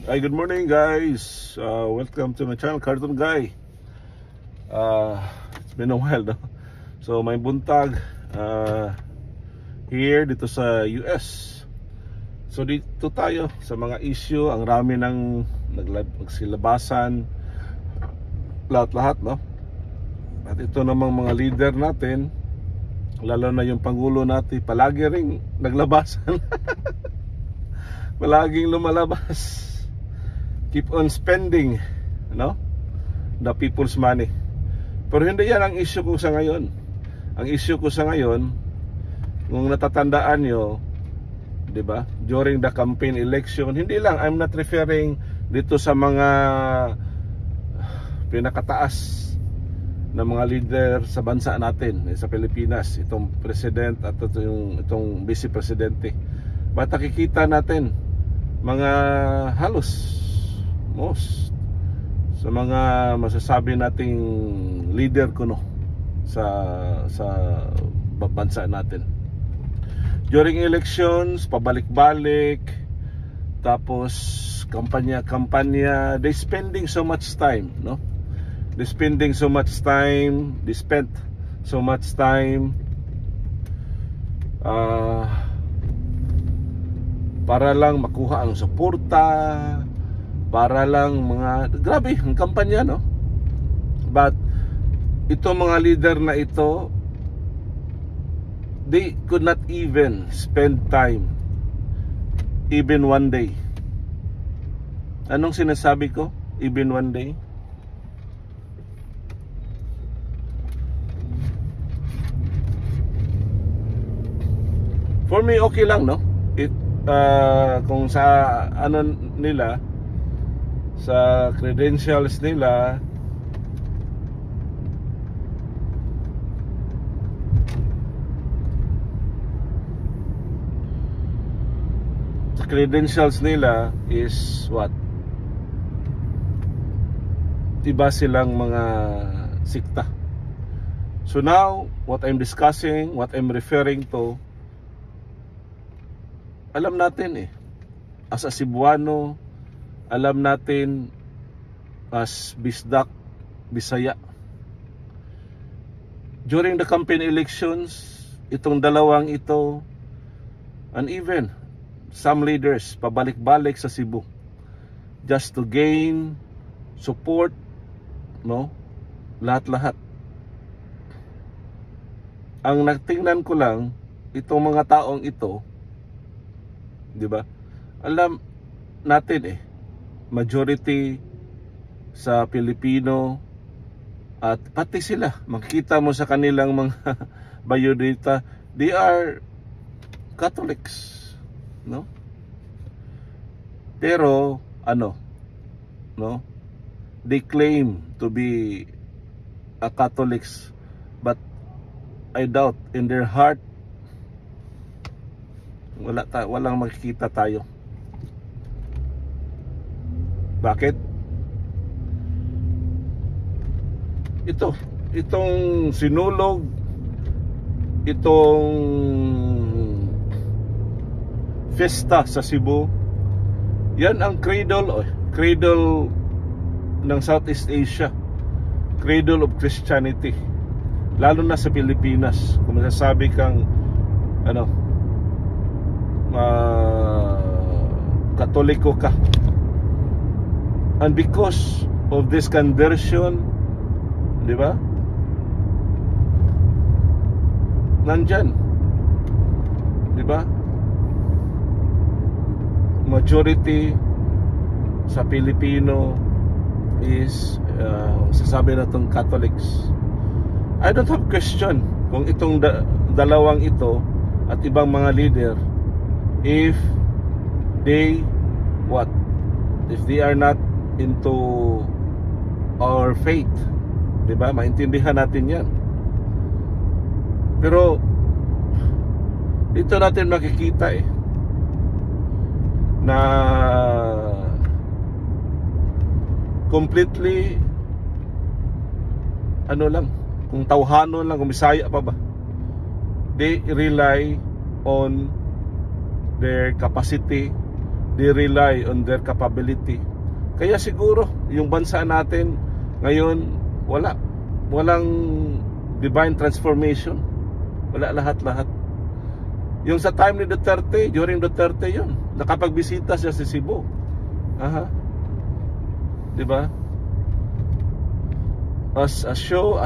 Hi, good morning guys. Welcome to my channel, Cartoon Guy. It's been a while, no? So may buntag here dito sa US. So dito tayo sa mga issue, ang rami ng nagsilabasan, lahat-lahat, no? At ito namang mga leader natin, lalo na yung Pangulo natin, palagi ring naglabasan. Palaging lumalabas. Keep on spending, no? The people's money. Pero hindi yan ang issue ko sa ngayon. Ang issue ko sa ngayon, kung natatandaan nyo, di ba? During the campaign election, hindi lang, I'm not referring dito sa mga pinakataas na mga leader sa bansa natin, sa Pilipinas, itong president at itong vice presidente. But nakikita natin mga halos most sa mga masasabi nating leader kuno sa bansa natin. During elections, pabalik-balik, tapos kampanya, they spending so much time, no? They spent so much time para lang makuha ang suporta, para lang mga grabe ang kampanya, no? But ito mga leader na ito, they could not even spend time even one day. Anong sinasabi ko? Even one day? For me, okay lang, no? Kung sa ano nila, sa credentials nila, is what? Iba silang mga sikta. So now, what I'm discussing, what I'm referring to, alam natin as a Cebuano, alam natin as Bisdak, Bisaya, during the campaign elections, itong dalawang ito, and even some leaders pabalik-balik sa Cebu just to gain support, no? Lahat-lahat. Ang nagtingnan ko lang, itong mga taong ito, di ba? Alam natin majority sa Pilipino, at pati sila, makikita mo sa kanilang mga biodata, they are Catholics, no? Pero ano, no? They claim to be a Catholics, but I doubt in their heart walang makikita tayo. Bakit? Itong sinulog, itong fiesta sa Cebu, yan ang cradle ng Southeast Asia, cradle of Christianity, lalo na sa Pilipinas. Kung masasabi kang Katoliko ka, and because of this conversion, di ba? Nandyan, di ba? Majority sa Pilipino is sasabi na itong Catholics. I don't have question kung itong dalawang ito at ibang mga leader, if they if they are not into our faith, di ba? Maintindihan natin yan. Pero dito natin makikita na completely kung tauhano lang, kung Bisaya pa ba, they rely on their capacity, they rely on their capability. Kaya siguro yung bansa natin ngayon walang divine transformation. Wala lahat-lahat. Yung sa time ni Duterte, during Duterte yun, nakapagbisita siya sa Cebu. Diba? As a show,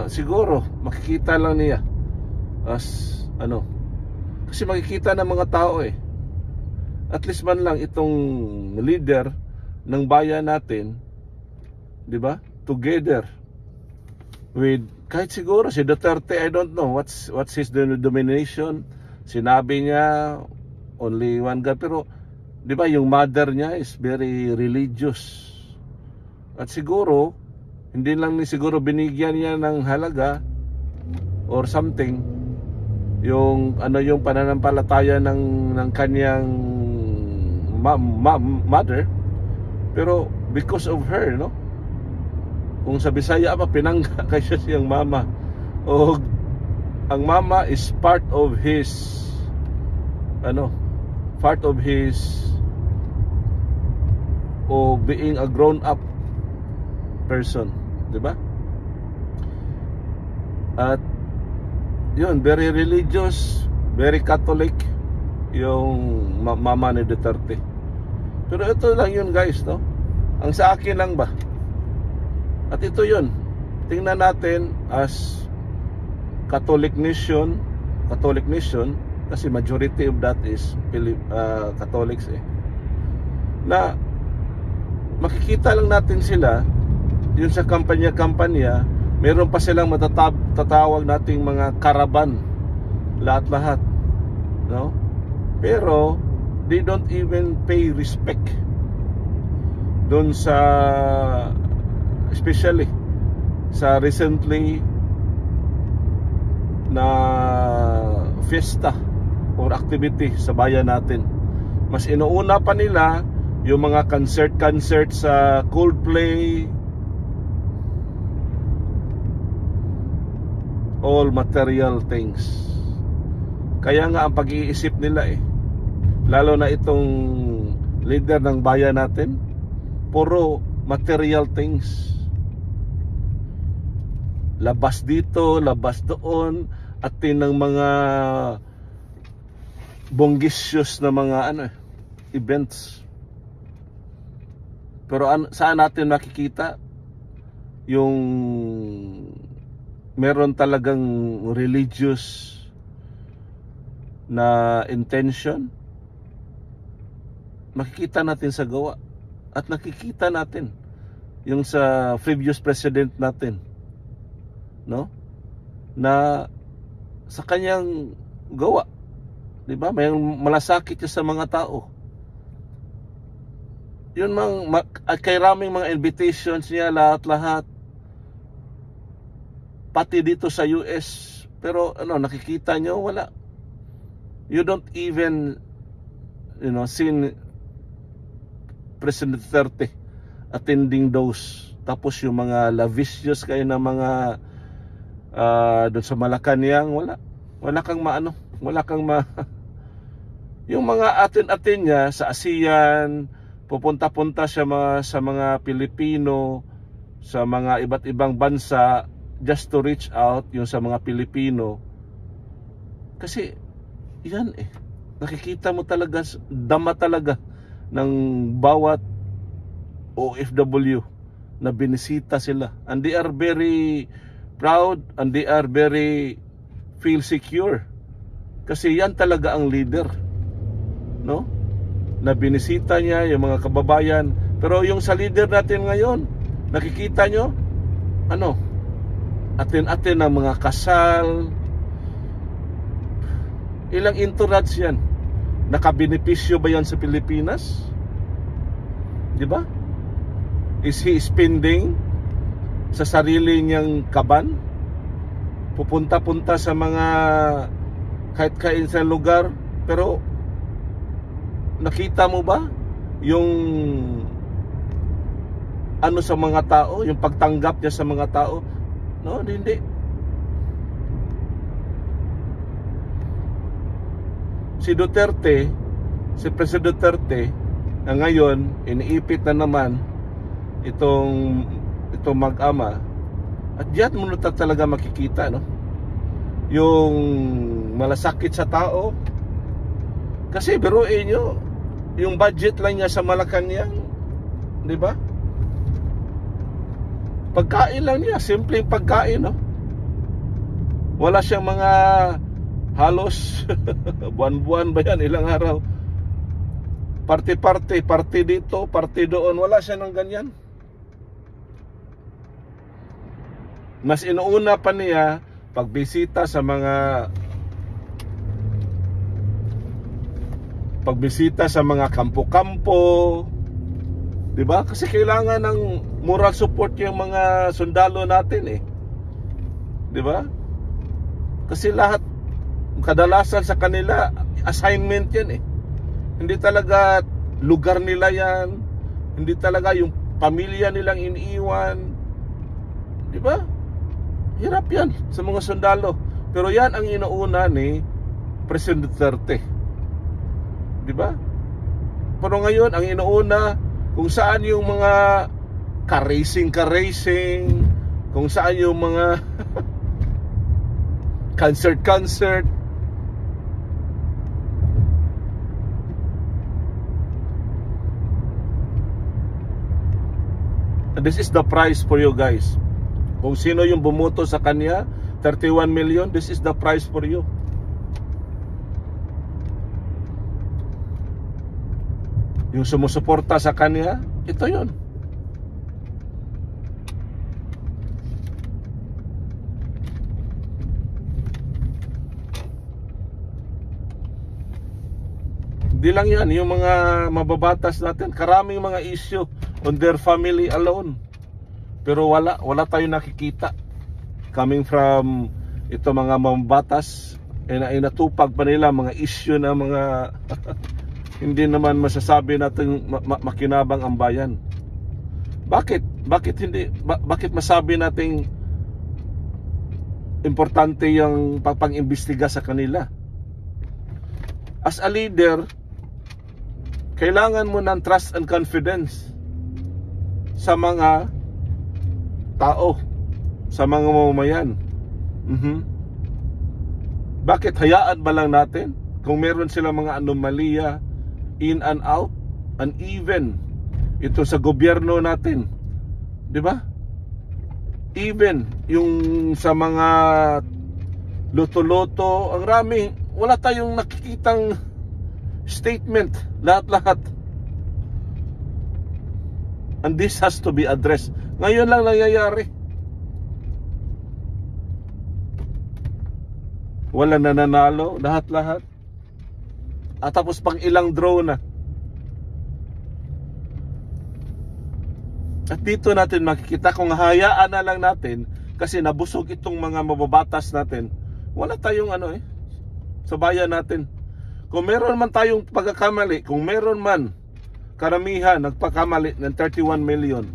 siguro makikita lang niya kasi makikita ng mga tao at least man lang itong leader ng bayan natin, diba? Together with, kahit siguro si Duterte, I don't know what's his denomination. Sinabi niya only one God, pero diba yung mother niya is very religious. At siguro hindi lang siguro binigyan niya ng halaga or something yung yung pananampalataya ng kanyang mother, pero because of her, no? Kung sa Bisaya pa pinangga kasi siyang mama, o ang mama is part of his being a grown up person, diba? At yun, very religious, very Catholic yung mama ni Duterte. Pero ito lang yun, guys, no? Ang sa akin lang ba? At ito yun, tingnan natin as Catholic nation, kasi majority of that is Catholics na makikita lang natin sila yun sa kampanya, meron pa silang matatawag nating mga karaban, lahat-lahat, no? Pero they don't even pay respect doon sa, especially sa recently na fiesta or activity sa bayan natin. Mas inuuna pa nila yung mga concert sa Coldplay, all material things. Kaya nga ang pag-iisip nila lalo na itong leader ng bayan natin, puro material things. Labas dito, labas doon, at ng mga bonggisyos na mga events. Pero saan natin makikita yung meron talagang religious na intention? Makikita natin sa gawa. At nakikita natin yung sa previous president natin, no? Na sa kanyang gawa, diba? May malasakit siya sa mga tao. Yun kay raming mga invitations niya, lahat-lahat, pati dito sa US. Pero nakikita nyo, wala. You don't even see President Duterte attending those. Tapos yung mga lavicious kayo na mga doon sa Malacanang, wala kang yung mga atin niya sa ASEAN, pupunta-punta siya sa mga Pilipino, sa mga iba't ibang bansa, just to reach out yung sa mga Pilipino. Kasi yan nakikita mo talaga, dama talaga ng bawat OFW na binisita sila, and they are very proud and they are very feel secure kasi yan talaga ang leader, no? Na binisita niya yung mga kababayan. Pero yung sa leader natin ngayon, nakikita nyo atin-atin ang mga kasal, ilang entourage yan. Nakabenepisyo ba yan sa Pilipinas? Diba? Is he spending sa sarili niyang kaban? Pupunta-punta sa mga kahit kain sa lugar, pero nakita mo ba yung sa mga tao, yung pagtanggap niya sa mga tao? No, hindi. Si President Duterte, ngayon iniipit na naman itong mag-ama. At diyan mo na talaga makikita, no, yung malasakit sa tao. Kasi biruin nyo, yung budget lang niya sa Malacanang, di ba? Pagkain lang niya, simpleng pagkain, no? Wala siyang mga halos buwan-buwan ba yan, ilang araw, party dito, party doon. Wala siya ng ganyan. Mas inuuna pa niya pagbisita sa mga kampo-kampo, 'di ba? Kasi kailangan ng moral support yung mga sundalo natin, 'di ba? Kasi lahat, kadalasan sa kanila assignment 'yan, Hindi talaga lugar nila 'yan. Hindi talaga yung pamilya nilang iniiwan, 'di ba? Hirap yan sa mga sundalo. Pero yan ang inuuna ni President Duterte, di ba? Pero ngayon ang inuuna, kung saan yung mga ka-racing, kung saan yung mga concert. And this is the price for you guys. Kung sino yung bumoto sa kanya, 31 million, this is the price for you. Yung sumusuporta sa kanya, ito yun. Hindi lang yan, yung mga mababatas natin, karaming mga issue on their family alone. Pero wala tayong nakikita coming from ito mga mababatas, ay natupag pa nila mga issue na mga hindi naman masasabi natin makinabang ang bayan. Bakit masabi nating importante yung pag-imbestiga sa kanila? As a leader, kailangan mo ng trust and confidence sa mga tao, sa mga mamamayan. Bakit hayaan ba lang natin kung meron sila mga anomalya, in and out, uneven ito sa gobyerno natin, di ba? Even yung sa mga loto-loto, ang rami, wala tayong nakikitang statement, lahat. And this has to be addressed. Ngayon lang nangyayari. Wala nananalo, lahat. At tapos pang ilang draw na. At dito natin makikita, kung hayaan na lang natin, kasi nabusog itong mga mababatas natin, wala tayong sa bayan natin. Kung meron man tayong pagkakamali, kung meron man karamihan nagpakamali ng 31 million,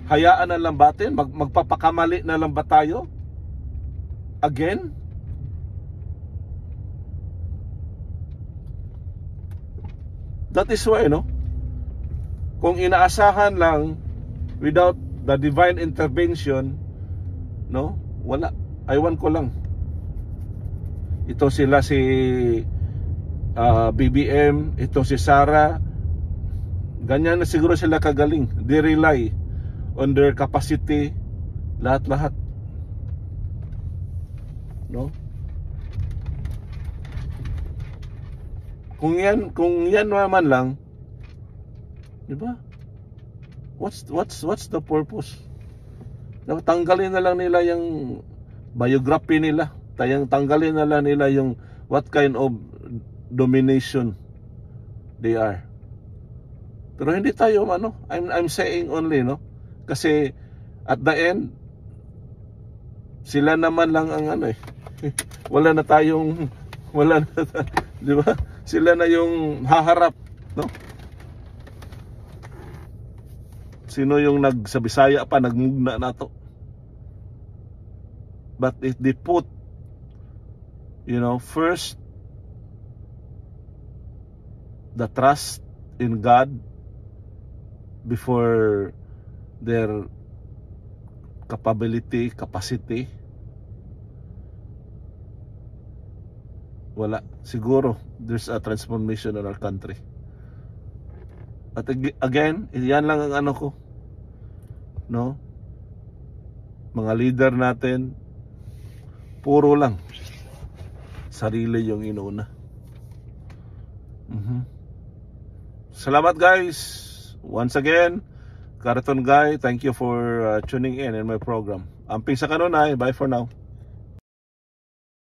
hayaan na lang ba natin? Magpapakamali na lang ba tayo? Again? That is why, kung inaasahan lang without the divine intervention, wala. Aywan ko lang. Ito sila si BBM, ito si Sara, ganyan na siguro sila kagaling. They rely on their capacity, lahat. Kung yan naman lang, di ba? What's the purpose? Tanggalin na lang nila yung biography nila. Tanggalin na lang nila yung what kind of domination they are. Pero hindi tayo I'm saying only, kasi at the end sila naman lang ang wala na, di ba? Sila na yung haharap, Sino yung sa Bisaya pa nagmugna na to? But if they put first the trust in God, before their capacity, wala. Siguro there's a transformation in our country. At again, yan lang ang ano ko, no? Mga leader natin, puro lang sarili yung inuuna. Salamat guys. Once again, Karaton Guy, thank you for tuning in my program. Amping sa kanunay. Bye for now.